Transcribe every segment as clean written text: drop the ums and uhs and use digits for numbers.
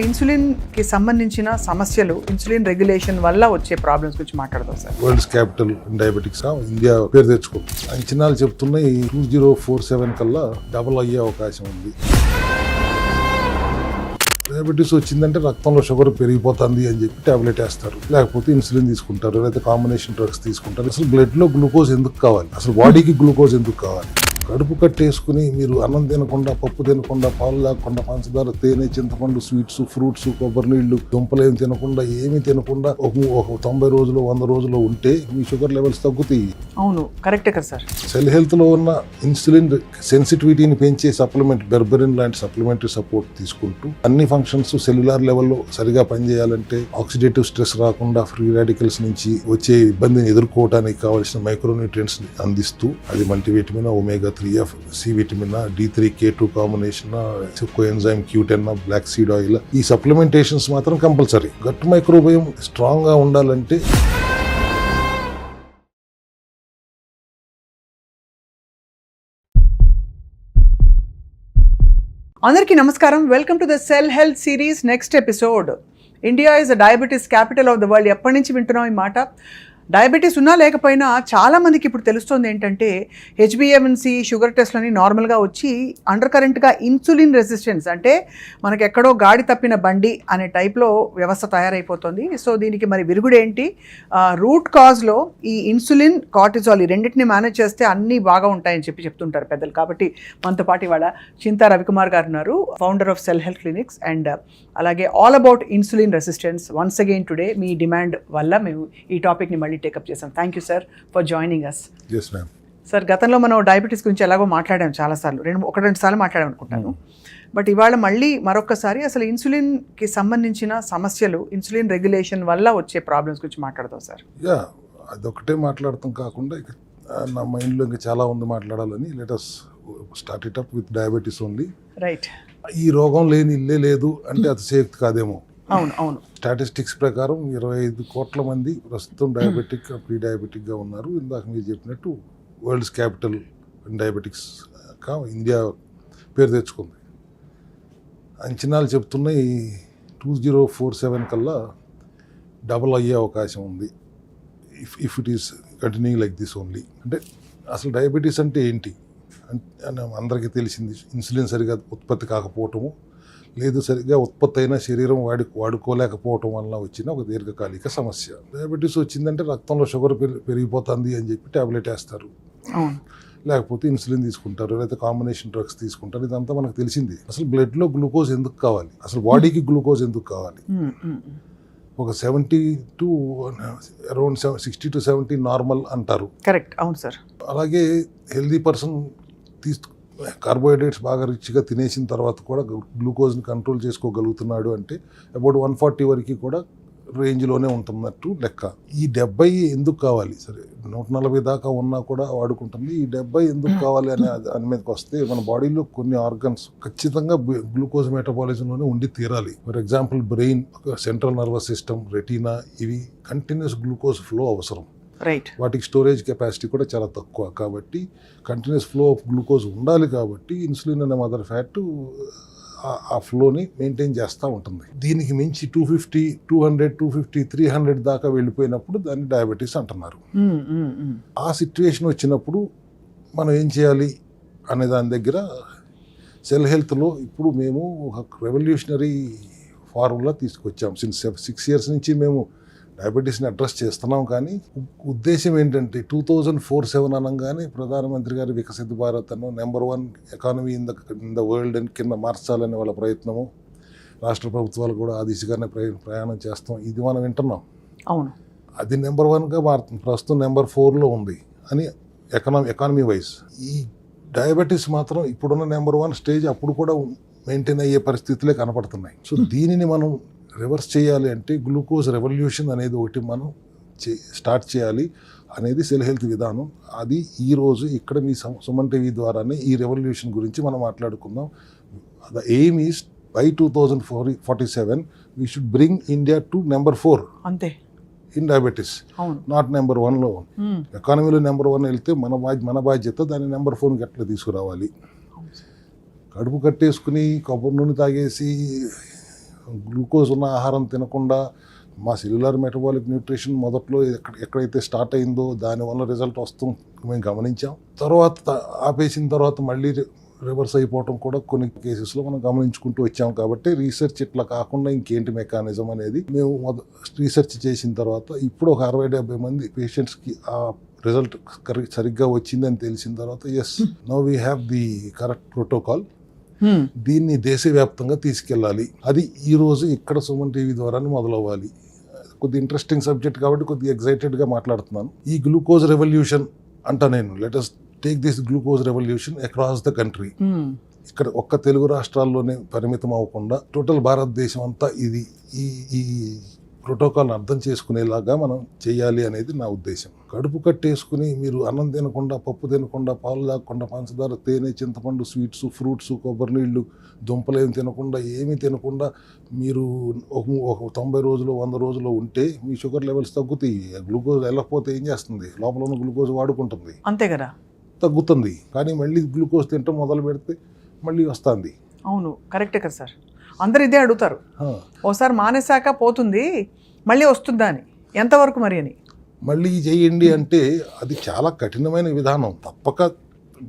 Insulin కి సంబంధించిన సమస్యలు, ఇన్సులిన్ రెగ్యులేషన్ వల్ల వచ్చే ప్రాబ్లమ్స్ గురించి మాట్లాడదాం sir. World's capital diabetics India పేరు తెచ్చుకుంది. అంచనాలు చెప్తున్నాయి 2047 కల్లా డబుల్ అయ్యే అవకాశం ఉంది. డయాబెటీస్ వచ్చిందంటే రక్తంలో షుగర్ పెరిగిపోతుంది అని చెప్పి టాబ్లెట్ వేస్తారు, లేకపోతే ఇన్సులిన్ తీసుకుంటారు, లేకపోతే కాంబినేషన్ డ్రగ్స్ తీసుకుంటారు. అసలు బ్లడ్ లో గ్లూకోజ్ ఎందుకు కావాలి? అసలు బాడీకి గ్లూకోజ్ ఎందుకు కావాలి? కడుపు కట్టేసుకుని మీరు అన్నం తినకుండా, పప్పు తినకుండా, పాలు లేకుండా, పంచదార, తేనె, చింతపండు, స్వీట్స్, ఫ్రూట్స్, కొబ్బరి నీళ్లు, దుంపలేం తినకుండా, ఏమీ తినకుండా ఒక 90 రోజులు 100 రోజులు ఉంటే మీ షుగర్ లెవెల్స్ తగ్గుతాయి. అవును, కరెక్టే కదా సార్. సెల్ హెల్త్ లో ఉన్న ఇన్సులిన్ సెన్సిటివిటీని పెంచే సప్లిమెంట్ బెర్బెరిన్ లాంటి సప్లిమెంటరీ సపోర్ట్ తీసుకుంటూ అన్ని ఫంక్షన్స్ సెల్యులార్ లెవెల్లో సరిగా పనిచేయాలంటే ఆక్సిడేటివ్ స్ట్రెస్ రాకుండా ఫ్రీ రాడికల్స్ నుంచి వచ్చే ఇబ్బందిని ఎదుర్కోవడానికి కావాల్సిన మైక్రోన్యూట్రియంట్స్ అందిస్తూ, అది multivitamin, omega 3F, C vitamin, D3, K2 combination, coenzyme Q10, black seed oil, ఈ సప్లిమెంటేషన్స్ మాత్రం కంపల్సరీ. గట్ మైక్రోబయోమ్ స్ట్రాంగ్ గా ఉండాలంటే అందరికీ నమస్కారం. Welcome to the cell health series next episode. India is the diabetes capital of the world. ఎప్పటి నుంచి వింటున్నాం ఈ మాట? డయాబెటీస్ ఉన్నా లేకపోయినా చాలామందికి ఇప్పుడు తెలుస్తుంది ఏంటంటే హెచ్బిఏవన్సీ, షుగర్ టెస్ట్లని నార్మల్గా వచ్చి అండర్ కరెంట్గా ఇన్సులిన్ రెసిస్టెన్స్, అంటే మనకి ఎక్కడో గాడి తప్పిన బండి అనే టైప్లో వ్యవస్థ తయారైపోతుంది. సో దీనికి మరి విరుగుడేంటి? రూట్ కాజ్లో ఈ ఇన్సులిన్, కార్టిజాల్, ఈ రెండింటిని మేనేజ్ చేస్తే అన్నీ బాగా ఉంటాయని చెప్తుంటారు పెద్దలు. కాబట్టి మనతో పాటు ఇవాళ చింతా రవికుమార్ గారు ఉన్నారు, founder of Cell Health Clinics, and అలాగే all about insulin resistance. Once again today మీ డిమాండ్ వల్ల మేము ఈ టాపిక్ని మళ్ళీ టేకప్ చేసాం. Thank you sir for joining us. Sir, గతంలో మనం డయాబెటీస్ గురించి ఎలాగో మాట్లాడాం చాలాసార్లు, రెండు సార్లు మాట్లాడాం అనుకుంటాను. బట్ ఇవాళ మళ్ళీ మరొకసారి అసలు ఇన్సులిన్కి సంబంధించిన సమస్యలు, ఇన్సులిన్ రెగ్యులేషన్ వల్ల వచ్చే ప్రాబ్లమ్స్ గురించి మాట్లాడదాం సార్. అదొకటే మాట్లాడతాం కాకుండా ఇక నా మైండ్లో ఇంకా చాలా ఉంది మాట్లాడాలని. Let's start it up with diabetes only. Right. ఈ రోగం లేని ఇల్లే లేదు అంటే అతిశయోక్తి కాదేమో. అవును అవును. స్టాటిస్టిక్స్ ప్రకారం 25 కోట్ల మంది ప్రస్తుతం డయాబెటిక్, ప్రీ డయాబెటిక్గా ఉన్నారు. ఇందాక మీరు చెప్పినట్టు వరల్డ్స్ క్యాపిటల్ డయాబెటిక్స్ ఇండియా పేరు తెచ్చుకుంది. అంచనాలు చెప్తున్నాయి 2047 కల్లా డబుల్ అయ్యే అవకాశం ఉంది, if it is continuing like this only. అంటే అసలు డయాబెటీస్ అంటే ఏంటి అని అందరికీ తెలిసింది. ఇన్సులిన్ సరిగా ఉత్పత్తి కాకపోవటము, లేదు సరిగ్గా ఉత్పత్తి అయిన శరీరం వాడుకోలేకపోవటం వల్ల వచ్చిన ఒక దీర్ఘకాలిక సమస్య. డయాబెటీస్ వచ్చిందంటే రక్తంలో షుగర్ పెరిగిపోతుంది అని చెప్పి టాబ్లెట్ వేస్తారు, లేకపోతే ఇన్సులిన్ తీసుకుంటారు, లేకపోతే కాంబినేషన్ డ్రగ్స్ తీసుకుంటారు. ఇదంతా మనకు తెలిసింది. అసలు బ్లడ్ లో గ్లూకోజ్ ఎందుకు కావాలి? అసలు బాడీకి గ్లూకోజ్ ఎందుకు కావాలి? ఒక 70 to అరౌండ్ 60 to 70 నార్మల్ అంటారు. కరెక్ట్. అవును సార్. అలాగే హెల్దీ పర్సన్ కార్బోహైడ్రేట్స్ బాగా రిచ్గా తినేసిన తర్వాత కూడా గ్లూకోజ్ని కంట్రోల్ చేసుకోగలుగుతున్నాడు అంటే అబౌట్ 140 వరకు కూడా రేంజ్లోనే ఉంటున్నట్టు లెక్క. ఈ 70 ఎందుకు కావాలి? సరే 140 దాకా ఉన్నా కూడా వాడుకుంటుంది. ఈ 70 ఎందుకు కావాలి అనే దాని మీదకి వస్తే, మన బాడీలో కొన్ని ఆర్గన్స్ ఖచ్చితంగా గ్లూకోజ్ మెటబాలిజంలోనే ఉండి తీరాలి. For example brain, central nervous system, retina, ఇవి కంటిన్యూస్ గ్లూకోజ్ ఫ్లో అవసరం. రైట్. వాటికి స్టోరేజ్ కెపాసిటీ కూడా చాలా తక్కువ. కాబట్టి కంటిన్యూస్ ఫ్లో ఆఫ్ గ్లూకోజ్ ఉండాలి. కాబట్టి ఇన్సులిన్ అనే మదర్ ఫ్యాట్ ఆ ఫ్లోని మెయింటైన్ చేస్తూ ఉంటుంది. దీనికి మించి 250, 200, 250, 300 దాకా వెళ్ళిపోయినప్పుడు దాన్ని డయాబెటీస్ అంటున్నారు. ఆ సిచ్యువేషన్ వచ్చినప్పుడు మనం ఏం చేయాలి అనే దాని దగ్గర సెల్ హెల్త్లో ఇప్పుడు మేము ఒక రెవల్యూషనరీ ఫార్ములా తీసుకొచ్చాం. సిన్స్ 6 years నుంచి మేము డయాబెటీస్ని అడ్రస్ చేస్తున్నాం. కానీ ఉద్దేశం ఏంటంటే 2047 అనగానే ప్రధానమంత్రి గారు వికసిత భారత్ అను number 1 economy in the world అని కింద మార్చాలనే వాళ్ళ ప్రయత్నము, రాష్ట్ర ప్రభుత్వాలు కూడా ఆ దిశగానే ప్రయాణం చేస్తాం. ఇది మనం వింటున్నాం. అవును. అది నెంబర్ 1గా మారుతుంది. ప్రస్తుతం నెంబర్ 4లో ఉంది అని ఎకానమీ వైజ్. ఈ డయాబెటీస్ మాత్రం ఇప్పుడున్న నెంబర్ 1 స్టేజ్ అప్పుడు కూడా మెయింటైన్ అయ్యే పరిస్థితులే కనపడుతున్నాయి. సో దీనిని మనం రివర్స్ చేయాలి అంటే గ్లూకోజ్ రెవల్యూషన్ అనేది ఒకటి మనం స్టార్ట్ చేయాలి అనేది సెల్ హెల్త్ విధానం. అది ఈరోజు ఇక్కడ మీ సుమన్ టీవీ ద్వారానే ఈ రెవల్యూషన్ గురించి మనం మాట్లాడుకుందాం. The aim is by 2047 we should bring India to number 4 అంతే ఇన్ డయాబెటీస్, నాట్ నెంబర్ 1లో. ఎకానమీలో నెంబర్ 1 వెళ్తే మన బాధ్యత దాన్ని నెంబర్ 4కి ఎట్లా తీసుకురావాలి. కడుపు కట్టేసుకుని కొబ్బరి నూనె తాగేసి గ్లూకోజ్ ఉన్న ఆహారం తినకుండా మా సెల్యులార్ మెటబాలిక్ న్యూట్రిషన్ మొదట్లో ఎక్కడైతే స్టార్ట్ అయిందో దానివల్ల రిజల్ట్ వస్తాం మేము గమనించాం. తర్వాత ఆపేసిన తర్వాత మళ్ళీ రివర్స్ అయిపోవటం కూడా కొన్ని కేసెస్లో మనం గమనించుకుంటూ వచ్చాం. కాబట్టి రీసెర్చ్ ఇట్లా కాకుండా ఇంకేంటి మెకానిజం అనేది మేము రీసెర్చ్ చేసిన తర్వాత ఇప్పుడు ఒక 60-70 మంది పేషెంట్స్కి ఆ రిజల్ట్ సరిగ్గా వచ్చిందని తెలిసిన తర్వాత as now we have the correct protocol, దీన్ని దేశవ్యాప్తంగా తీసుకెళ్ళాలి. అది ఈరోజు ఇక్కడ సుమన్ టీవీ ద్వారానే మొదలవ్వాలి. కొద్ది ఇంట్రెస్టింగ్ సబ్జెక్ట్ కాబట్టి కొద్దిగా ఎగ్జైటెడ్గా మాట్లాడుతున్నాను. ఈ గ్లూకోజ్ రెవల్యూషన్ అంటా నేను, let us take this glucose revolution across the country. ఇక్కడ ఒక్క తెలుగు రాష్ట్రాల్లోనే పరిమితం అవ్వకుండా టోటల్ భారతదేశం అంతా ఇది ఈ ప్రోటోకాల్ని అర్థం చేసుకునేలాగా మనం చేయాలి అనేది నా ఉద్దేశం. కడుపు కట్టేసుకుని మీరు అన్నం తినకుండా, పప్పు తినకుండా, పాలు తాగకుండా, పంచదార, తేనె, చింతపండు, స్వీట్స్, ఫ్రూట్స్, కొబ్బరి నీళ్ళు, దుంపలేమి తినకుండా, ఏమీ తినకుండా మీరు ఒక 90 రోజులు 100 రోజులు ఉంటే మీ షుగర్ లెవెల్స్ తగ్గుతాయి. గ్లూకోజ్ వెళ్ళకపోతే ఏం చేస్తుంది? లోపల ఉన్న గ్లూకోజ్ వాడుకుంటుంది, అంతే కదా, తగ్గుతుంది. కానీ మళ్ళీ గ్లూకోజ్ తినటం మొదలు పెడితే మళ్ళీ వస్తుంది. అవును, కరెక్టే కదా సార్. అందరు ఇదే అడుగుతారు, ఓసారి మానేశాక పోతుంది మళ్ళీ వస్తుందా అని, ఎంతవరకు మరి అని. మళ్ళీ చేయండి అంటే అది చాలా కఠినమైన విధానం. తప్పక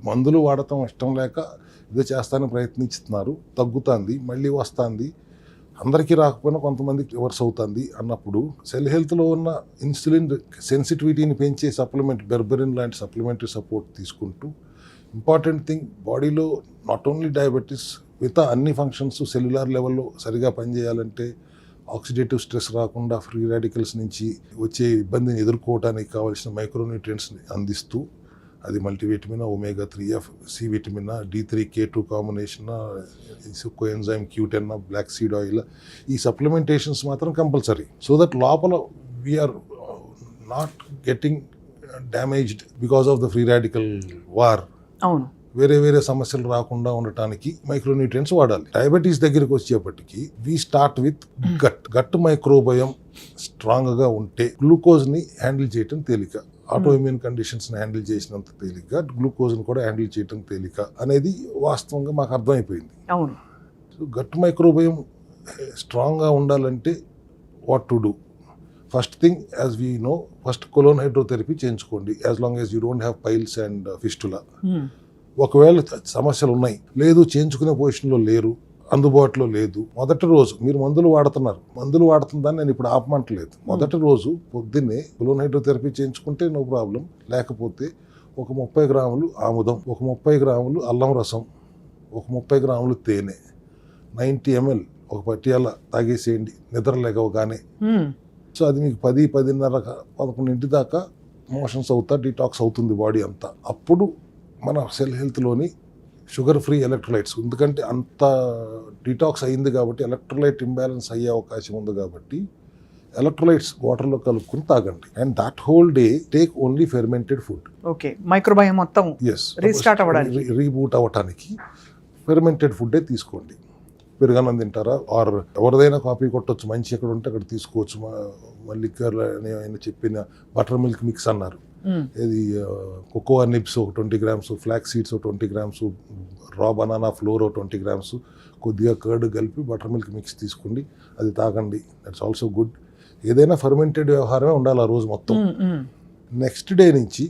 మందులు వాడటం ఇష్టం లేక ఇదే చేస్తానికి ప్రయత్నిస్తున్నారు, తగ్గుతుంది, మళ్ళీ వస్తుంది. అందరికీ రాకపోయినా కొంతమందికి రివర్స్ అవుతుంది అన్నప్పుడు సెల్ హెల్త్లో ఉన్న ఇన్సులిన్ సెన్సిటివిటీని పెంచే సప్లిమెంట్, బెర్బెరిన్ లాంటి సప్లిమెంటరీ సపోర్ట్ తీసుకుంటూ, ఇంపార్టెంట్ థింగ్ బాడీలో నాట్ ఓన్లీ డయాబెటీస్ మిగతా అన్ని ఫంక్షన్స్ సెల్యులార్ లెవెల్లో సరిగా పనిచేయాలంటే ఆక్సిడేటివ్ స్ట్రెస్ రాకుండా ఫ్రీ రాడికల్స్ నుంచి వచ్చే ఇబ్బందిని ఎదుర్కోవడానికి కావాల్సిన మైక్రోన్యూట్రియంట్స్ని అందిస్తూ, అది multivitamin, omega 3F, C vitamin, D3, K2 combination, coenzyme Q10, black seed oil, ఈ సప్లిమెంటేషన్స్ మాత్రం కంపల్సరీ. సో దట్ లోపల we are not getting damaged because of the free radical war. అవును, వేరే సమస్యలు రాకుండా ఉండటానికి మైక్రోన్యూట్రియంట్స్ వాడాలి. డయాబెటీస్ దగ్గరికి వచ్చేప్పటికి we start with gut microbiome స్ట్రాంగ్గా ఉంటే గ్లూకోజ్ని హ్యాండిల్ చేయటం తేలిక. ఆటోఇమ్యూన్ కండిషన్స్ని హ్యాండిల్ చేసినంత తేలిక గ్లూకోజ్ని కూడా హ్యాండిల్ చేయటం తేలిక అనేది వాస్తవంగా మాకు అర్థమైపోయింది. అవును. సో గట్ మైక్రోబయం స్ట్రాంగ్గా ఉండాలంటే what to do? First thing, as we know, first colon hydrotherapy చేయించుకోండి, as long as you don't have piles and fistula. ఒకవేళ సమస్యలు ఉన్నాయి, లేదు చేయించుకునే పొజిషన్లో లేరు, అందుబాటులో లేదు, మొదటి రోజు మీరు మందులు వాడుతుందని నేను ఇప్పుడు ఆపమంటలేదు. మొదటి రోజు పొద్దున్నే కొలోన్ హైడ్రోథెరపీ చేయించుకుంటే నో ప్రాబ్లం. లేకపోతే ఒక 30 గ్రాములు ఆముదం, ఒక 30 గ్రాములు అల్లం రసం, ఒక 30 గ్రాములు తేనె, 90 ml ఒక పట్టియాల తాగేసేయండి నిద్ర లేవగానే. సో అది మీకు 10, 10:30, 11 దాకా మోషన్స్ అవుతా, డిటాక్స్ అవుతుంది బాడీ అంతా. అప్పుడు మన సెల్ హెల్త్లోని షుగర్ ఫ్రీ ఎలక్ట్రోలైట్స్, ఎందుకంటే అంత డిటాక్స్ అయింది కాబట్టి ఎలక్ట్రోలైట్ ఇంబ్యాలెన్స్ అయ్యే అవకాశం ఉంది కాబట్టి ఎలక్ట్రోలైట్స్ వాటర్లో కలుపుకుని తాగండి. And that whole day take only fermented food. Okay, microbiome మొత్తం రీస్టార్ట్ అవ్వడానికి, రీబూట్ అవ్వడానికి ఫెర్మెంటెడ్ ఫుడ్డే తీసుకోండి. పెరుగన్నం తింటారా, ఆర్ ఎవరిదైనా కాఫీ కొట్టొచ్చు, మంచి ఎక్కడ ఉంటే అక్కడ తీసుకోవచ్చు. మల్లికర్ అని ఆయన చెప్పిన బటర్ మిల్క్ మిక్స్ అన్నారు, ఇది కోకోవా నిబ్స్ ఒక 20 grams, ఫ్లాక్స్ సీడ్స్ ఒక 20 grams, రా బనానా ఫ్లోర్ ఒక 20 grams, కొద్దిగా కర్డ్ కలిపి బటర్ మిల్క్ మిక్స్ తీసుకోండి, అది తాగండి. That's also good. ఏదైనా ఫర్మెంటెడ్ వ్యవహారమే ఉండాలి ఆ రోజు మొత్తం. నెక్స్ట్ డే నుంచి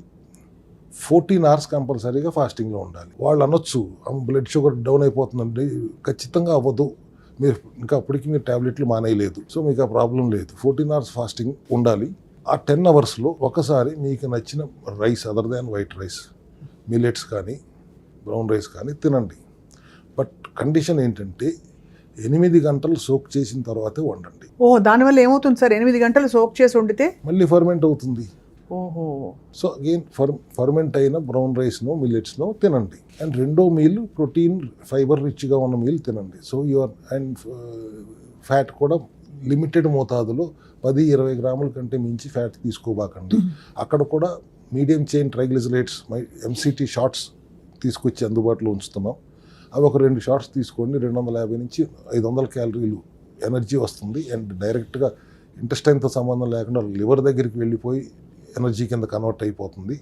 14 hours కంపల్సరీగా ఫాస్టింగ్లో ఉండాలి. వాళ్ళు అనొచ్చు బ్లడ్ షుగర్ డౌన్ అయిపోతుందండి, ఖచ్చితంగా అవ్వదు, మీరు ఇంకా అప్పటికి మీరు ట్యాబ్లెట్లు మానేయలేదు, సో మీకు ఆ ప్రాబ్లం లేదు. 14 hours ఫాస్టింగ్ ఉండాలి. ఆ 10 hours ఒకసారి మీకు నచ్చిన rice other than white rice, millets కానీ బ్రౌన్ రైస్ కానీ తినండి. బట్ కండిషన్ ఏంటంటే 8 గంటలు సోక్ చేసిన తర్వాతే వండండి. దానివల్ల ఏమవుతుంది సార్? 8 గంటలు సోక్ చేసి వండితే మళ్ళీ ఫర్మెంట్ అవుతుంది. సో అగైన్ ఫర్మెంట్ అయిన బ్రౌన్ రైస్నో మిల్లెట్స్నో తినండి. అండ్ రెండో మీల్ ప్రోటీన్ ఫైబర్ రిచ్గా ఉన్న మీల్ తినండి. సో యువర్ అండ్ ఫ్యాట్ కూడా లిమిటెడ్ మోతాదులో 10-20 గ్రాముల కంటే మించి ఫ్యాట్ తీసుకోబాకండి. అక్కడ కూడా మీడియం చైన్ ట్రైగ్లిజరైడ్స్ MCT షార్ట్స్ తీసుకొచ్చి అందుబాటులో ఉంచుతున్నాం. అవి ఒక 2 షార్ట్స్ తీసుకోండి, 250 నుంచి 500 క్యాలరీలు ఎనర్జీ వస్తుంది. అండ్ డైరెక్ట్గా ఇంటెస్టైన్తో సంబంధం లేకుండా లివర్ దగ్గరికి వెళ్ళిపోయి ఎనర్జీ కింద కన్వర్ట్ అయిపోతుంది.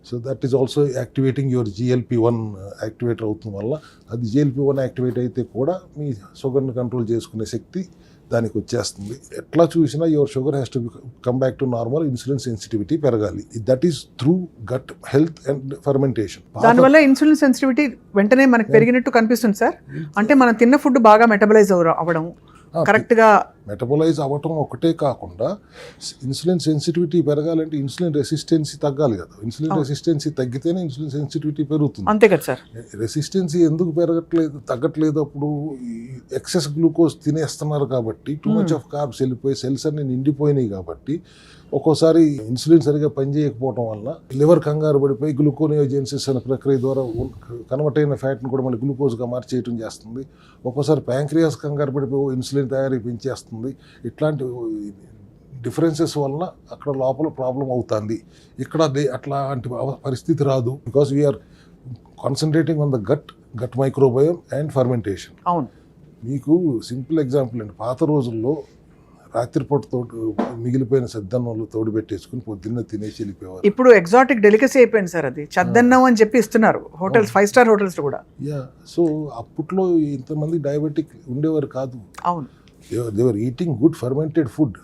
So that is also activating your GLP-1 activator అవుతుంది వల్ల అది GLP-1 యాక్టివేట్ అయితే కూడా మీ షుగర్ని కంట్రోల్ చేసుకునే శక్తి దానికి వచ్చేస్తుంది. ఎట్లా చూసినా your sugar has to come back to normal. Insulin sensitivity పెరగాలి. That is through gut health and fermentation. దానివల్ల ఇన్సులిన్ సెన్సిటివిటీ వెంటనే మనకు పెరిగినట్టు కనిపిస్తుంది సార్. అంటే మనం తిన్న ఫుడ్ బాగా మెటబలైజ్ అవ్వడం, కరెక్ట్గా మెటబలైజ్ అవ్వటం ఒకటే కాకుండా ఇన్సులిన్ సెన్సిటివిటీ పెరగాలంటే ఇన్సులిన్ రెసిస్టెన్సీ తగ్గాలి కదా. ఇన్సులిన్ రెసిస్టెన్సీ తగ్గితేనే ఇన్సులిన్ సెన్సిటివిటీ పెరుగుతుంది. అంతే కదా సార్. రెసిస్టెన్సీ ఎందుకు తగ్గట్లేదు? అప్పుడు ఎక్సెస్ గ్లూకోజ్ తినేస్తున్నారు కాబట్టి, టూ మచ్ ఆఫ్ కార్బ్స్ వెళ్ళిపోయి సెల్స్ అన్ని నిండిపోయినాయి కాబట్టి ఒక్కోసారి ఇన్సులిన్ సరిగా పనిచేయకపోవడం వల్ల లివర్ కంగారు పడిపోయి గ్లూకోనియోజెన్సిస్ అనే ప్రక్రియ ద్వారా కన్వర్ట్ అయిన ఫ్యాట్ని కూడా మళ్ళీ గ్లూకోజ్గా మార్చేయటం చేస్తుంది. ఒక్కోసారి ప్యాంక్రియాస్ కంగారు పడిపోయి ఇన్సులిన్ తయారీ పెంచేస్తుంది. ఇట్లాంటి డిఫరెన్సెస్ వలన అక్కడ లోపల ప్రాబ్లం అవుతుంది. ఇక్కడ అట్లాంటి పరిస్థితి రాదు. Because we are concentrating on the gut microbiome and fermentation. అవును. మీకు సింపుల్ ఎగ్జాంపుల్ అండి, పాత రోజుల్లో రాత్రిపూట మిగిలిపోయిన సద్దన్నంలో తోడు పెట్టేసుకుని పొద్దున్న తినేసి వెళ్ళిపోయేవారు. ఇప్పుడు ఎగ్జాటిక్ డెలికసీ అయిపోయింది సార్ అది. చద్దన్నం అని చెప్పి ఇస్తున్నారు హోటల్స్, 5 స్టార్ హోటల్స్ కూడా. సో అప్పట్లో ఇంతమంది డయాబెటిక్ ఉండేవారు కాదు. అవును. దేవర్ ఈటింగ్ గుడ్ ఫర్మెంటెడ్ ఫుడ్.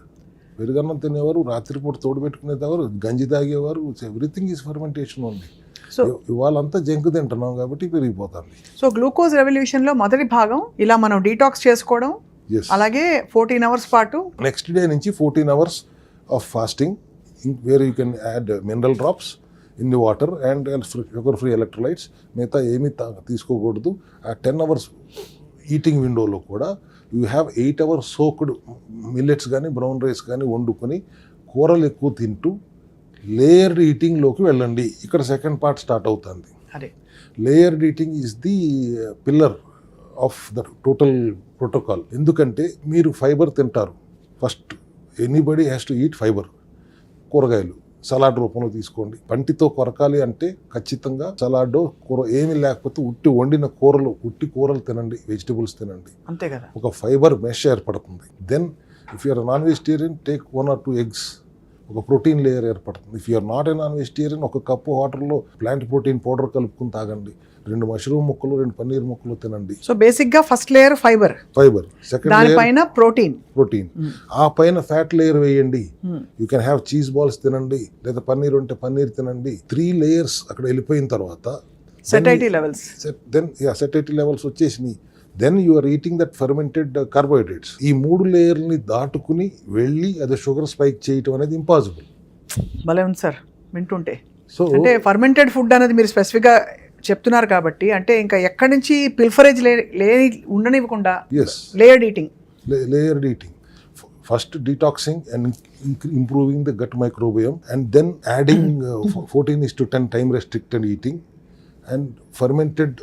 పెరుగన్నం తినేవారు, రాత్రిపూట తోడు పెట్టుకునేవారు, గంజి తాగేవారు. ఎవ్రీథింగ్ ఈజ్ ఫర్మెంటేషన్ ఉంది. సో ఇవాళంతా జంక్ తింటున్నాం కాబట్టి పెరిగిపోతుంది. సో గ్లూకోజ్ రెవల్యూషన్లో మొదటి భాగం ఇలా మనం డీటాక్స్ చేసుకోవడం, అలాగే 14 అవర్స్ పాటు నెక్స్ట్ డే నుంచి 14 hours of fasting where you can add mineral drops in the water and sugar free electrolytes. మిగతా ఏమీ తీసుకోకూడదు. ఆ 10 అవర్స్ ఈటింగ్ విండోలో కూడా you have 8 hours soaked millets కానీ బ్రౌన్ రైస్ కానీ వండుకొని కూరలు ఎక్కువ తింటూ లేయర్డ్ ఈటింగ్లోకి వెళ్ళండి. ఇక్కడ సెకండ్ పార్ట్ స్టార్ట్ అవుతుంది. Layered eating is the pillar of the total protocol. ఎందుకంటే మీరు ఫైబర్ తింటారు. First anybody has to eat fibre. కూరగాయలు సలాడ్ రూపంలో తీసుకోండి. పంటితో కొరకాలి అంటే ఖచ్చితంగా సలాడ్ కూర ఏమీ లేకపోతే ఉట్టి కూరలు తినండి, వెజిటబుల్స్ తినండి. అంతే కదా. ఒక ఫైబర్ మెష్ ఏర్పడుతుంది. Then if you are non vegetarian take 1 or 2 eggs. ఒక ప్రోటీన్ లేయర్ ఏర్పడుతుంది. If you are not a non vegetarian ఒక కప్పు వాటర్లో ప్లాంట్ ప్రోటీన్ పౌడర్ కలుపుకుని తాగండి. 2 మష్రూమ్ ముక్కలు, 2 పన్నీర్ ముక్కలు తినండి. సో బేసిక్ గా ఫస్ట్ లేయర్ ఫైబర్, సెకండ్ దానిపైన ప్రోటీన్. ఆ పైన ఫ్యాట్ లేయర్ వేయండి. You can have cheese balls తినండి, లేదా పన్నీర్ ఉంటే పన్నీర్ తినండి. 3 layers అక్కడ వెళ్ళిపోయిన తర్వాత సెటైటీ లెవెల్స్ వచ్చేసినాయి. Then you are eating that fermented carbohydrates. ఈ 3 లేయర్ని దాటుకుని వెళ్ళి అది షుగర్ స్పైక్ చేయటం అనేది ఇంపాసిబుల్. భలే ఉంది సార్ వింటుంటే. సో అంటే ఫర్మెంటెడ్ ఫుడ్ అనేది మీరు స్పెసిఫిక్ గా చెప్తున్నారు కాబట్టి, అంటే ఇంకా ఎక్కడి నుంచి పిల్ఫరేజ్ ఉండనివ్వకుండా layered eating. First detoxing and improving the gut microbiome, and then adding 14:10 time restricted eating and fermented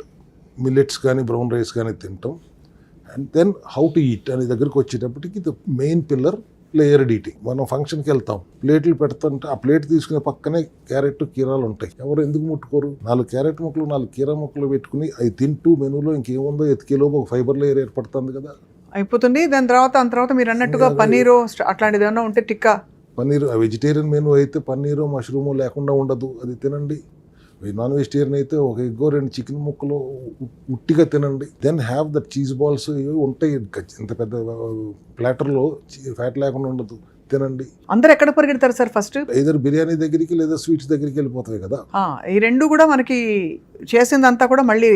millets కానీ బ్రౌన్ రైస్ కానీ తింటాం. And then how to eat అనే దగ్గరికి వచ్చేటప్పటికి the main pillar layered eating. మనం ఫంక్షన్కి వెళ్తాం, ప్లేట్లు పెడుతుంటే ఆ ప్లేట్ తీసుకునే పక్కనే క్యారెట్ కీరాలు ఉంటాయి. ఎవరు ఎందుకు ముట్టుకోరు? 4 క్యారెట్ ముక్కలు 4 కీరా ముక్కలు పెట్టుకుని అవి తింటూ మెనూలో ఇంకేముందో ఎతికేలోపు ఒక ఫైబర్ లేయర్ ఏర్పడుతుంది కదా, అయిపోతుంది. దాని తర్వాత మీరు అన్నట్టుగా పన్నీరు అట్లాంటిది ఏమన్నా ఉంటే టిక్కా పన్నీరు. వెజిటేరియన్ మెనూ అయితే పన్నీరు మష్రూము లేకుండా ఉండదు, అది తినండి. నాన్ వెజిటేరియన్ అయితే ఒక ఎగ్గో 2 చికెన్ ముక్కలు ఉట్టిగా తినండి. Then have that cheese balls ఉంటాయి. ఇంత పెద్ద ప్లాటర్లో ఫ్యాట్ లేకుండా ఉండదు, తినండి. అందరు ఎక్కడ పరిగెడతారు సార్? ఫస్ట్ either బిర్యానీ దగ్గరికి లేదా స్వీట్స్ దగ్గరికి వెళ్ళిపోతాయి కదా. ఈ 2 కూడా మనకి చేసిందంతా కూడా మళ్ళీ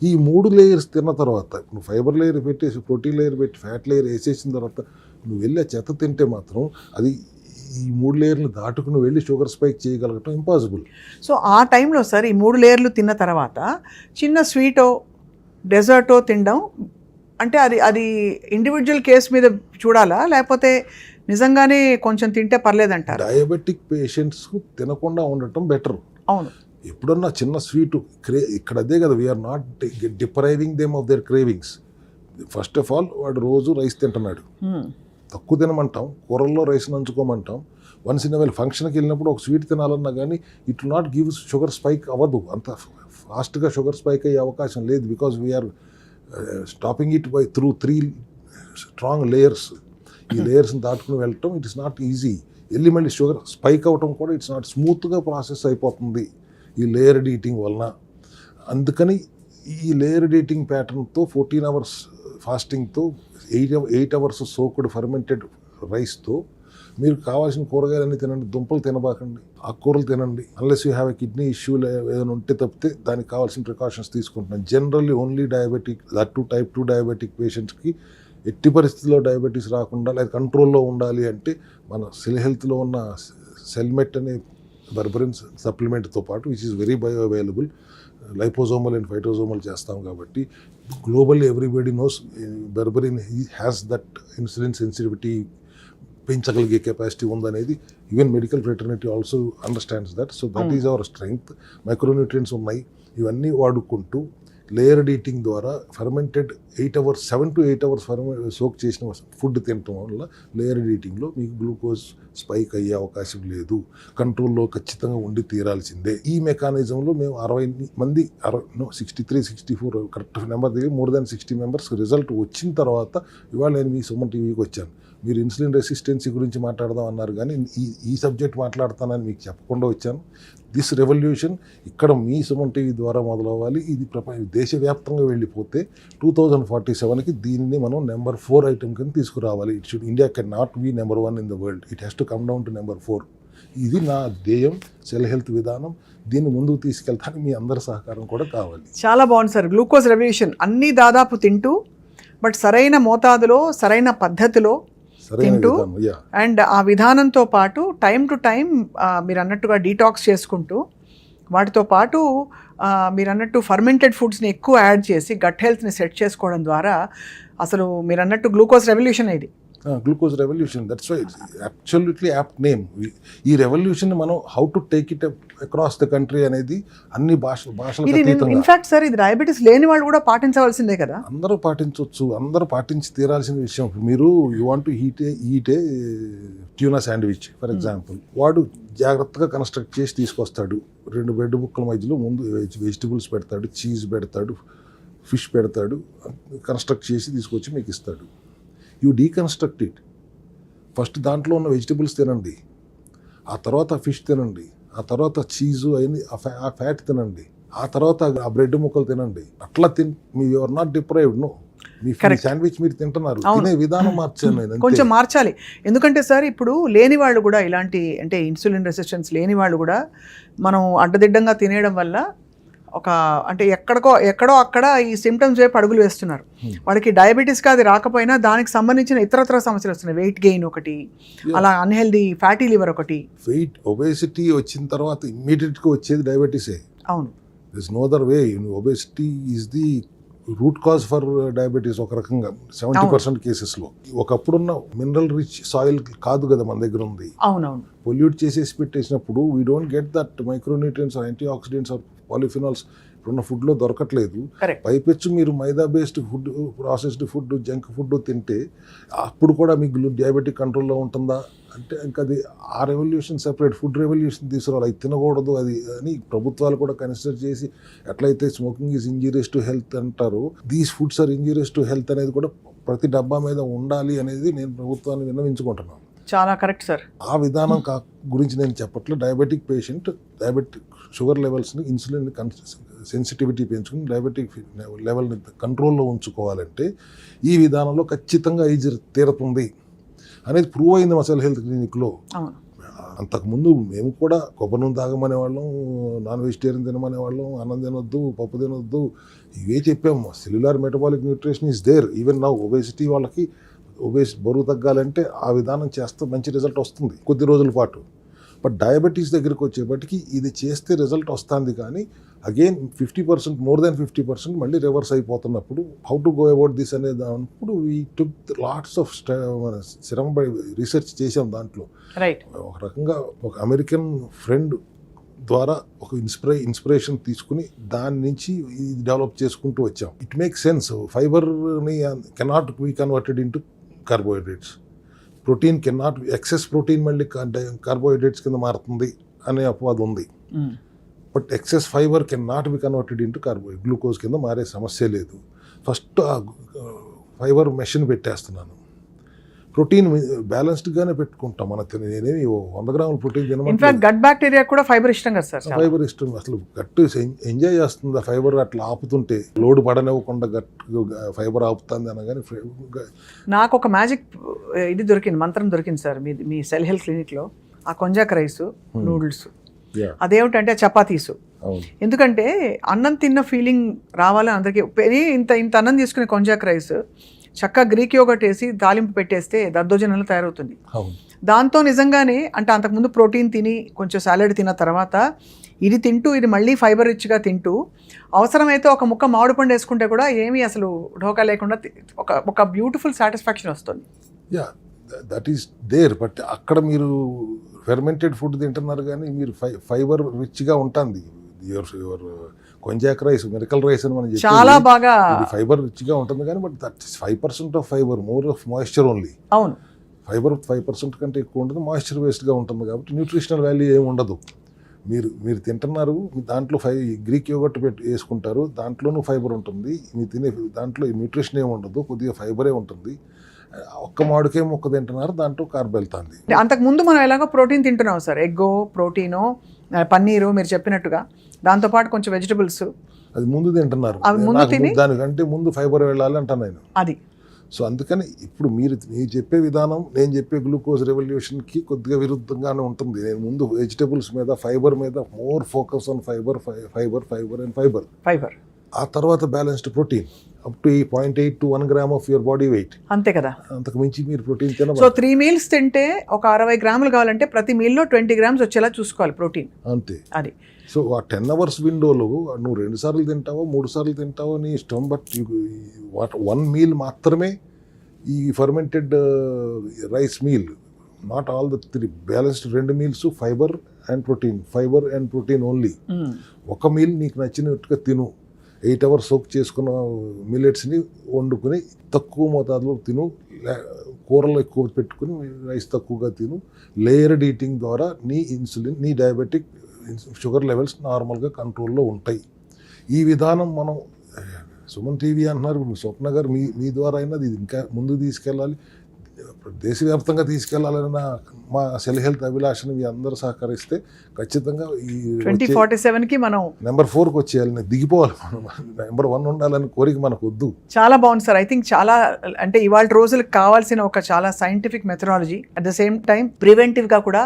ఈ 3 లేయర్స్ తిన్న తర్వాత నువ్వు ఫైబర్ లేయర్ పెట్టేసి ప్రోటీన్ లేయర్ పెట్టి ఫ్యాట్ లేయర్ వేసేసిన తర్వాత నువ్వు వెళ్ళే చెత్త తింటే మాత్రం అది ఈ 3 లేయర్లు దాటుకుని వెళ్ళి షుగర్ స్పైక్ చేయగలగటం ఇంపాసిబుల్. సో ఆ టైంలో సార్ ఈ 3 లేయర్లు తిన్న తర్వాత చిన్న స్వీటో డెజర్టో తినడం అంటే అది ఇండివిజువల్ కేస్ మీద చూడాలా, లేకపోతే నిజంగానే కొంచెం తింటే పర్లేదంటారు? డయాబెటిక్ పేషెంట్స్ తినకుండా ఉండటం బెటర్. అవును. ఎప్పుడన్నా చిన్న స్వీటు ఇక్కడ అదే కదా, we are not depriving them of their cravings. First of all వాడు రోజు రైస్ తింటున్నాడు, తక్కువ తినమంటాం, కూరల్లో రైస్ నంచుకోమంటాం. వన్స్ ఇన్ అవైల్ ఫంక్షన్కి వెళ్ళినప్పుడు ఒక స్వీట్ తినాలన్నా కానీ it will not give sugar spike అవ్వదు, అంత ఫాస్ట్గా షుగర్ స్పైక్ అయ్యే అవకాశం లేదు. Because we are stopping it by through 3 strong layers. ఈ లేయర్స్ని దాటుకుని వెళ్ళటం ఇట్ ఇస్ నాట్ ఈజీ. వెళ్ళి మళ్ళీ షుగర్ స్పైక్ అవ్వటం కూడా ఇట్స్ నాట్ స్మూత్గా ప్రాసెస్ అయిపోతుంది ఈ లేయర్డ్ ఈటింగ్ వలన. అందుకని ఈ లేయర్డ్ ఈటింగ్ ప్యాటర్న్తో 14 hours ఫాస్టింగ్తో 8 hours సోక్డ్ ఫర్మెంటెడ్ రైస్తో మీరు కావాల్సిన కూరగాయలన్నీ తినండి, దుంపలు తినబాకండి, ఆకుకూరలు తినండి. Unless you have a kidney issue ఏదైనా ఉంటే తప్పితే దానికి కావాల్సిన ప్రికాషన్స్ తీసుకుంటున్నాను. Generally only diabetic, that to type 2 diabetic పేషెంట్స్కి ఎట్టి పరిస్థితుల్లో డయాబెటీస్ రాకుండా లేదా కంట్రోల్లో ఉండాలి అంటే మన సెల్ హెల్త్లో ఉన్న సెల్మెట్ అనే బర్బరిన్ సప్లిమెంట్తో పాటు which is very bio available, liposomal and phytosomal చేస్తాం కాబట్టి globally everybody knows berberine has that insulin sensitivity పెంచగలిగే కెపాసిటీ ఉందనేది even medical fraternity also understands that. So that is our strength. Micronutrients ఉన్నాయి, ఇవన్నీ వాడుకుంటూ లేయర్డ్ ఈటింగ్ ద్వారా fermented 8 hours 7 to 8 hours soak చేసిన food తినటం వల్ల లేయర్డ్ ఈటింగ్లో మీకు గ్లూకోజ్ స్పైక్ అయ్యే అవకాశం లేదు, కంట్రోల్లో ఖచ్చితంగా ఉండి తీరాల్సిందే. ఈ మెకానిజంలో మేము 60 మంది 63-64 కరెక్ట్ నెంబర్ దగ్గర మోర్ దాన్ 60 members రిజల్ట్ వచ్చిన తర్వాత ఇవాళ నేను మీ సుమన్ టీవీకి వచ్చాను. మీరు ఇన్సులిన్ రెసిస్టెన్సీ గురించి మాట్లాడదాం అన్నారు, కానీ ఈ సబ్జెక్ట్ మాట్లాడతానని మీకు చెప్పకుండా వచ్చాను. దిస్ రెవల్యూషన్ ఇక్కడ మీ సుమన్ టీవీ ద్వారా మొదలవ్వాలి. ఇది దేశవ్యాప్తంగా వెళ్ళిపోతే 2047కి దీనిని మనం నెంబర్ 4 ఐటమ్ కింద తీసుకురావాలి. It should India can not be number 1 in the world, it has to come down to number 4. ఇది నా ధ్యేయం, సెల్ హెల్త్ విధానం. దీన్ని ముందుకు తీసుకెళ్తానికి మీ అందరి సహకారం కూడా కావాలి. చాలా బాగుంది సార్. గ్లూకోజ్ రెవల్యూషన్ అన్నీ దాదాపు తింటూ, బట్ సరైన మోతాదులో సరైన పద్ధతిలో తింటూ, అండ్ ఆ విధానంతో పాటు టైం టు టైం మీరు అన్నట్టుగా డీటాక్స్ చేసుకుంటూ, వాటితో పాటు మీరు అన్నట్టు ఫర్మెంటెడ్ ఫుడ్స్ని ఎక్కువ యాడ్ చేసి గట్ హెల్త్ని సెట్ చేసుకోవడం ద్వారా అసలు మీరు అన్నట్టు గ్లూకోజ్ రెవల్యూషన్ ఇది. Glucose revolution, that's why absolutely apt name. ఈ రెవల్యూషన్ మనం how to take it across the country అనేది అన్ని భాషలకు అతీతంగా. ఇన్ఫాక్ట్ సార్, ఇది డయాబెటీస్ లేని వాళ్ళు కూడా పాటించవలసిందే కదా. అందరూ పాటించవచ్చు, అందరూ పాటించి తీరాల్సిన విషయం. మీరు you want to eat a tuna sandwich for example, వాడు జాగ్రత్తగా కన్స్ట్రక్ట్ చేసి తీసుకొస్తాడు. 2 బ్రెడ్ ముక్కల మధ్యలో ముందు వెజిటబుల్స్ పెడతాడు, చీజ్ పెడతాడు, ఫిష్ పెడతాడు, కన్స్ట్రక్ట్ చేసి తీసుకొచ్చి మీకు ఇస్తాడు. You deconstruct it. ఫస్ట్ దాంట్లో ఉన్న వెజిటబుల్స్ తినండి, ఆ తర్వాత ఫిష్ తినండి, ఆ తర్వాత చీజు అయిన ఆ ఫ్యాట్ తినండి, ఆ తర్వాత ఆ బ్రెడ్ ముక్కలు తినండి. అట్లా మీ యువర్ నాట్ డిప్రైవ్డ్. నో, మీ శాండ్విచ్ మీరు తింటున్నారు, తినే విధానం మార్చాను నేను. కొంచెం మార్చాలి. ఎందుకంటే సార్, ఇప్పుడు లేని వాళ్ళు కూడా ఇలాంటి, అంటే ఇన్సులిన్ రెసిస్టెన్స్ లేని వాళ్ళు కూడా మనం అడ్డదిడ్డంగా తినేయడం వల్ల అంటే ఎక్కడో అక్కడ ఈ సిమ్టమ్స్ వైపు అడుగులు వేస్తున్నారు. వాళ్ళకి డయాబెటీస్గా అది రాకపోయినా దానికి సంబంధించిన ఇతరత్ర సమస్యలు వస్తున్నాయి. వెయిట్ గెయిన్ ఒకటి, అలా అన్హెల్దీ ఫ్యాటీ లివర్ ఒకటి. వెయిట్ ఒబేసిటీ వచ్చిన తర్వాత ఇమ్మీడియట్గా వచ్చేది డయాబెటీసే. అవును, this is no other way. Obesity is the root cause for diabetes ఒక రకంగా 70% కేసెస్లో. ఒకప్పుడున్న మినరల్ రిచ్ సాయిల్ కాదు కదా మన దగ్గర ఉంది. అవునవును, పొల్యూట్ చేసేసి పెట్టేసినప్పుడు we don't get that micronutrients or antioxidants or polyphenols ఇప్పుడున్న ఫుడ్లో దొరకట్లేదు. పైపెచ్చు మీరు maida based food, processed food, junk food తింటే అప్పుడు కూడా మీకు డయాబెటిక్ కంట్రోల్లో ఉంటుందా అంటే ఇంకా అది ఆ రెవల్యూషన్ సెపరేట్. ఫుడ్ రెవల్యూషన్ తీసుకురావాలి, అది తినకూడదు అది అని ప్రభుత్వాలు కూడా కన్సిడర్ చేసి, ఎట్లయితే smoking is injurious to health అంటారో, these foods are injurious to health అనేది కూడా ప్రతి డబ్బా మీద ఉండాలి అనేది నేను ప్రభుత్వాన్ని విన్నవించుకుంటున్నాను. చాలా కరెక్ట్ సార్. ఆ విధానం గురించి నేను చెప్పట్లేదు. డయాబెటిక్ పేషెంట్ డయాబెటిక్ షుగర్ లెవెల్స్ని, ఇన్సులిన్ సెన్సిటివిటీ పెంచుకుని డయాబెటిక్ లెవెల్ని కంట్రోల్లో ఉంచుకోవాలంటే ఈ విధానంలో ఖచ్చితంగా ఈజీ తీరుతుంది అనేది ప్రూవ్ అయింది మసల్ హెల్త్ క్లినిక్లో. అంతకుముందు మేము కూడా కొబ్బరి నూనె తాగమనే వాళ్ళం, నాన్ వెజిటేరియన్ తినమనే వాళ్ళం, అన్నం తినొద్దు, పప్పు తినొద్దు, ఇవే చెప్పాము. Cellular metabolic nutrition is there. Even నా ఒబేసిటీ వాళ్ళకి బరువు తగ్గాలంటే ఆ విధానం చేస్తే మంచి రిజల్ట్ వస్తుంది కొద్ది రోజుల పాటు. బట్ డయాబెటీస్ దగ్గరికి వచ్చేప్పటికి ఇది చేస్తే రిజల్ట్ వస్తుంది, కానీ అగైన్ 50%, మోర్ దాన్ 50% మళ్ళీ రివర్స్ అయిపోతున్నప్పుడు how to go about this అనేది అన్నప్పుడు వీ టుక్ లాట్స్ ఆఫ్ శ్రమపడి రీసెర్చ్ చేసాం. దాంట్లో ఒక రకంగా ఒక అమెరికన్ ఫ్రెండ్ ద్వారా ఒక ఇన్స్పిరేషన్ తీసుకుని దాని నుంచి ఇది డెవలప్ చేసుకుంటూ వచ్చాం. It make sense. ఫైబర్ని cannot be converted into carbohydrates. Protein cannot, excess protein మళ్ళీ కార్బోహైడ్రేట్స్ కింద మారుతుంది అనే అపవాదం ఉంది. But excess fibre can not be converted into glucose కింద మారే సమస్య లేదు. ఫస్ట్ ఆ ఫైబర్ మెషిన్ పెట్టేస్తున్నాను. ప్రోటీన్ బ్యాలెన్స్డ్గానే పెట్టుకుంటాం. నేనేమి 100 గ్రాముల ప్రోటీన్ ఇన్ఫాక్ట్ తినమంటే గట్ బ్యాక్టీరియా కూడా ఫైబర్ ఇష్టం కదా సార్ చాలా. ఫైబర్ ఇష్టం. అసలు గట్టు ఎంజాయ్ చేస్తుంది ఆ ఫైబర్ అట్లా ఆపుతుంటే, లోడ్ పడనివ్వకుండా గట్టు ఫైబర్ ఆపుతుంది అనగానే నాకు ఒక మ్యాజిక్ ఇది దొరికింది, మంత్రం దొరికింది సార్ మీ సెల్ హెల్త్ క్లినిక్లో. ఆ కొంజాక్ రైస్, నూడిల్స్, అదేమిటంటే చపాతీసు. ఎందుకంటే అన్నం తిన్న ఫీలింగ్ రావాలని అందరికీ. ఇంత అన్నం తీసుకునే కొంజాక్ రైస్ చక్కగా గ్రీక్ యోగర్ట్ వేసి తాలింపు పెట్టేస్తే దద్దోజనంలో తయారవుతుంది. దాంతో నిజంగానే అంటే అంతకుముందు ప్రోటీన్ తిని కొంచెం సాలెడ్ తిన్న తర్వాత ఇది తింటూ, ఇది మళ్ళీ ఫైబర్ రిచ్గా తింటూ, అవసరమైతే ఒక ముక్క మామిడి పండు వేసుకుంటే కూడా ఏమీ అసలు ఢోకా లేకుండా ఒక బ్యూటిఫుల్ సాటిస్ఫాక్షన్ వస్తుంది. Yeah, that is there. But అక్కడ మీరు ఫెర్మెంటెడ్ ఫుడ్ తింటున్నారు కానీ మీరు ఫైబర్ రిచ్గా ఉంటుంది. Your konjac rice, miracle rice అని మనం చాలా బాగా ఫైబర్ రిచ్గా ఉంటుంది కానీ but that 5% of fibre, more of moisture only. అవును, ఫైబర్ 5% కంటే ఎక్కువ ఉంటుంది, మాయిశ్చర్ బేస్డ్గా ఉంటుంది కాబట్టి న్యూట్రిషనల్ వాల్యూ ఏమి ఉండదు. మీరు తింటున్నారు, దాంట్లో గ్రీక్ యోగర్ట్ వేసుకుంటారు, దాంట్లోనూ ఫైబర్ ఉంటుంది. మీరు తినే దాంట్లో న్యూట్రిషన్ ఏమి ఉండదు, కొద్దిగా ఫైబరే ఉంటుంది. ఒక్క మామిడికే మొక్క తింటున్నారు, దాంట్లో కార్బ్ వెళ్తుంది. అంతకుముందు మనం ఎలాగో ప్రోటీన్ తింటున్నాం సార్, ఎగ్గో ప్రోటీను, పన్నీరు మీరు చెప్పినట్టుగా, దాంతోపాటు కొంచెం వెజిటబుల్స్ అది ముందు తింటున్నారు. దానికంటే ముందు ఫైబర్ వెళ్ళాలి అంటాను నేను. అది సో అందుకని ఇప్పుడు మీరు చెప్పే విధానం నేను చెప్పే గ్లూకోజ్ రెవల్యూషన్కి కొద్దిగా విరుద్ధంగానే ఉంటుంది. నేను ముందు వెజిటబుల్స్ మీద, ఫైబర్ మీద more focus on fibre and fibre. ఆ తర్వాత balanced protein up to 0.8 to 1 gram of your body weight. అంతే కదా, అంతకు మించి మీరు ప్రోటీన్ తిన. సో 3 meals తింటే ఒక 60 గ్రాములు కావాలంటే ప్రతి మీల్లో 20 grams వచ్చేలా చూసుకోవాలి ప్రోటీన్. అంతే. అది సో ఆ 10 hours విండోలో నువ్వు 2 సార్లు తింటావో 3 సార్లు తింటావో నీ ఇష్టం. బట్ 1 meal మాత్రమే ఈ fermented rice meal, not all the 3 balanced 2 meals fibre and protein only. ఒక మీల్ నీకు నచ్చినట్టుగా తిను. 8 hours సోక్ చేసుకున్న మిల్లెట్స్ని వండుకుని తక్కువ మోతాదులో తిను, కూరలు ఎక్కువ పెట్టుకుని రైస్ తక్కువగా తిను. లేయర్డ్ ఈటింగ్ ద్వారా నీ ఇన్సులిన్, నీ డయాబెటిక్ షుగర్ లెవెల్స్ నార్మల్గా కంట్రోల్లో ఉంటాయి. ఈ విధానం మనం సుమన్ టీవీ అంటున్నారు, స్వప్న గారు మీ ద్వారా అయినా ఇది ఇంకా ముందు తీసుకెళ్ళాలి, దేశవ్యాప్తంగా తీసుకెళ్లాలని మా సెల్ హెల్త్ అభిలాషను మీ అందరూ సహకరిస్తే ఖచ్చితంగా ఈ 2047కి మనం నెంబర్ 4కి వచ్చేయాలని, దిగిపోవాలి, మనం నెంబర్ 1 ఉండాలని కోరిక మనకు వద్దు. చాలా బాగుంది సార్. ఐ థింక్ చాలా అంటే ఇవాళ రోజులకు కావాల్సిన ఒక చాలా scientific methodology, at the same time ప్రివెంటివ్గా కూడా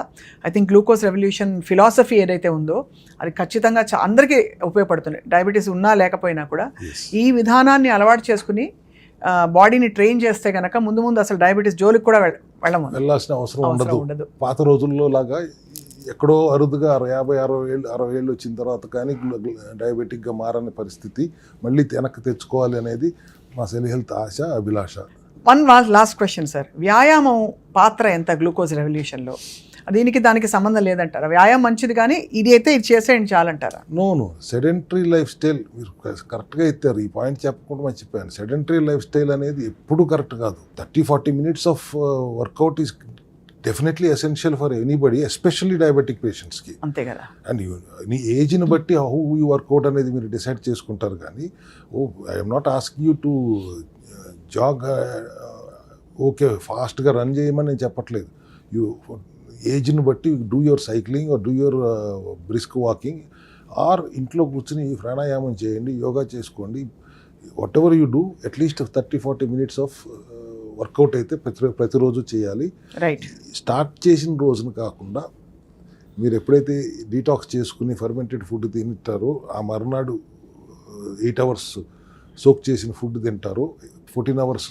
I think glucose revolution philosophy ఏదైతే ఉందో అది ఖచ్చితంగా అందరికీ ఉపయోగపడుతుంది. డయాబెటీస్ ఉన్నా లేకపోయినా కూడా ఈ విధానాన్ని అలవాటు చేసుకుని బాడీని ట్రైన్ చేస్తే కనుక ముందు అసలు డయాబెటీస్ జోలికి కూడా వెళ్ళాల్సిన అవసరం ఉండదు. పాత రోజుల్లో లాగా ఎక్కడో అరుదుగా 50-60 ఏళ్ళు వచ్చిన తర్వాత కానీ డయాబెటిక్గా మారని పరిస్థితి మళ్ళీ వెనక్కి తెచ్చుకోవాలి అనేది మా సెల్ హెల్త్ ఆశ, అభిలాష. వన్ లాస్ట్ క్వశ్చన్ సార్, వ్యాయామం పాత్ర ఎంత గ్లూకోజ్ రెవల్యూషన్లో? దానికి సంబంధం లేదంటారా? వ్యాయామం మంచిది కానీ ఇది అయితే ఇది చేసేయండి చాలంటారా? నో, సెడెంటరీ లైఫ్ స్టైల్ మీరు కరెక్ట్గా ఇస్తారు. ఈ పాయింట్ చెప్పకుండా మర్చిపోయాను. సెడెంటరీ లైఫ్ స్టైల్ అనేది ఎప్పుడు కరెక్ట్ కాదు. 30-40 minutes of work out is definitely essential for anybody, especially diabetic పేషెంట్స్కి. అంతే కదా. అండ్ నీ ఏజ్ని బట్టి హౌ యూ వర్కౌట్ అనేది మీరు డిసైడ్ చేసుకుంటారు కానీ I'm not asking you to jog, okay ఫాస్ట్గా రన్ చేయమని నేను చెప్పట్లేదు. ఏజ్ని బట్టి do your cycling or do your brisk walking, or ఇంట్లో కూర్చుని ప్రాణాయామం చేయండి, యోగా చేసుకోండి. Whatever you do at least 30-40 minutes of workout అయితే ప్రతిరోజు చేయాలి. రైట్. స్టార్ట్ చేసిన రోజున కాకుండా మీరు ఎప్పుడైతే డీటాక్స్ చేసుకుని ఫర్మెంటెడ్ ఫుడ్ తింటారో ఆ మర్నాడు 8 hours సోక్ చేసిన ఫుడ్ తింటారు, 14 hours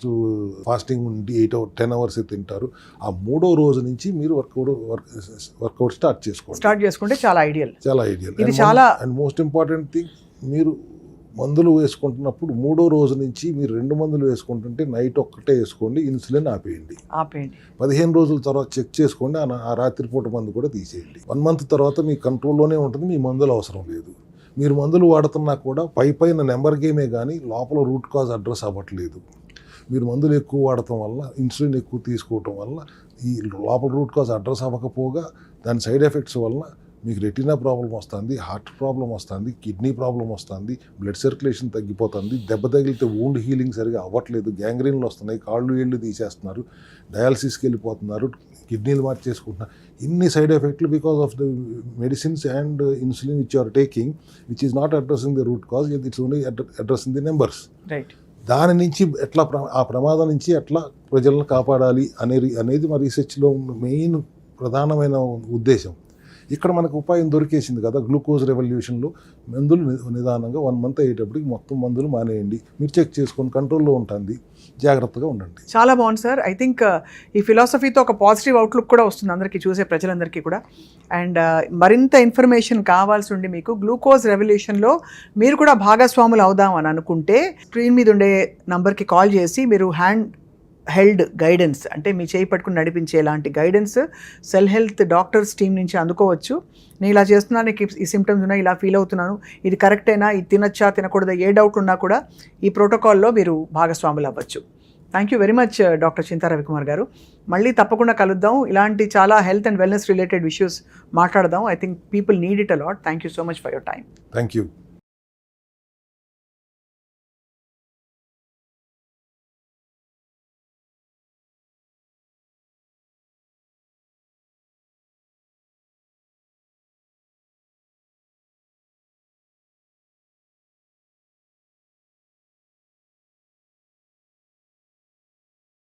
ఫాస్టింగ్ ఉండి 10 hours తింటారు. ఆ 3వ రోజు నుంచి మీరు వర్కౌట్ స్టార్ట్ చేసుకుంటే చాలా ఐడియల్. ఇది చాలా అండ్ మోస్ట్ ఇంపార్టెంట్ థింగ్, మీరు మందులు వేసుకుంటున్నప్పుడు 3వ రోజు నుంచి మీరు 2 మందులు వేసుకుంటుంటే నైట్ ఒక్కటే వేసుకోండి, ఇన్సులిన్ ఆపేయండి. 15 రోజుల తర్వాత చెక్ చేసుకోండి, ఆ రాత్రిపూట మందు కూడా తీసేయండి. 1 month తర్వాత మీ కంట్రోల్లోనే ఉంటుంది, మీ మందులు అవసరం లేదు. మీరు మందులు వాడుతున్నా కూడా పైన నెంబర్ గేమే కానీ లోపల రూట్ కాజ్ అడ్రస్ అవ్వట్లేదు. మీరు మందులు ఎక్కువ వాడటం వల్ల, ఇన్సులిన్ ఎక్కువ తీసుకోవటం వల్ల ఈ లోపల రూట్ కాజ్ అడ్రస్ అవ్వకపోగా దాని సైడ్ ఎఫెక్ట్స్ వలన మీకు రెటీనా ప్రాబ్లం వస్తుంది, హార్ట్ ప్రాబ్లం వస్తుంది, కిడ్నీ ప్రాబ్లం వస్తుంది, బ్లడ్ సర్క్యులేషన్ తగ్గిపోతుంది, దెబ్బ తగిలితే వూండ్ హీలింగ్ సరిగా అవ్వట్లేదు, గ్యాంగ్రీన్లు వస్తున్నాయి, కాళ్ళు ఏళ్ళు తీసేస్తున్నారు, డయాలసిస్కి వెళ్ళిపోతున్నారు, కిడ్నీలు మార్చేసుకుంటున్నారు. ఇన్ని సైడ్ ఎఫెక్ట్లు because of the medicines and insulin which are taking, which is not addressing the root cause, it's only addressing the numbers. Right. దాని నుంచి ఎట్లా ఆ ప్రమాదం నుంచి ఎట్లా ప్రజలను కాపాడాలి అనేది మా రీసెర్చ్లో మెయిన్ ప్రధానమైన ఉద్దేశం. ఇక్కడ మనకు ఉపాయం దొరికేసింది కదా, గ్లూకోజ్ రెవల్యూషన్లో మందులు నిదానంగా 1 month అయ్యేటప్పటికి మొత్తం మందులు మానేయండి, మీరు చెక్ చేసుకొని కంట్రోల్లో ఉంటుంది, జాగ్రత్తగా ఉండండి. చాలా బాగుంది సార్. ఐ థింక్ ఈ ఫిలాసఫీతో ఒక పాజిటివ్ అవుట్లుక్ కూడా వస్తుంది అందరికీ, చూసే ప్రజలందరికీ కూడా. అండ్ మరింత ఇన్ఫర్మేషన్ కావాల్సి ఉండి మీకు గ్లూకోజ్ రెవల్యూషన్లో మీరు కూడా భాగస్వాములు అవుదాం అని అనుకుంటే స్క్రీన్ మీద ఉండే నంబర్కి కాల్ చేసి మీరు హ్యాండ్ హెల్డ్ గైడెన్స్, అంటే మీ చేయి పట్టుకుని నడిపించేలాంటి guidance cell health doctors team నుంచి అందుకోవచ్చు. నేను ఇలా చేస్తున్నాను, నీకు ఈ సిమ్టమ్స్ ఉన్నాయి, ఇలా ఫీల్ అవుతున్నాను, ఇది కరెక్టేనా, ఇది తినచ్చా తినకూడదా, ఏ డౌట్ ఉన్నా కూడా ఈ ప్రోటోకాల్లో మీరు భాగస్వాములు అవ్వచ్చు. Thank you very much doctor Chinta Ravikumar గారు. మళ్ళీ తప్పకుండా కలుద్దాం, ఇలాంటి చాలా health and wellness related issues మాట్లాడదాం. I think people need it a lot. Thank you so much for your time. Thank you.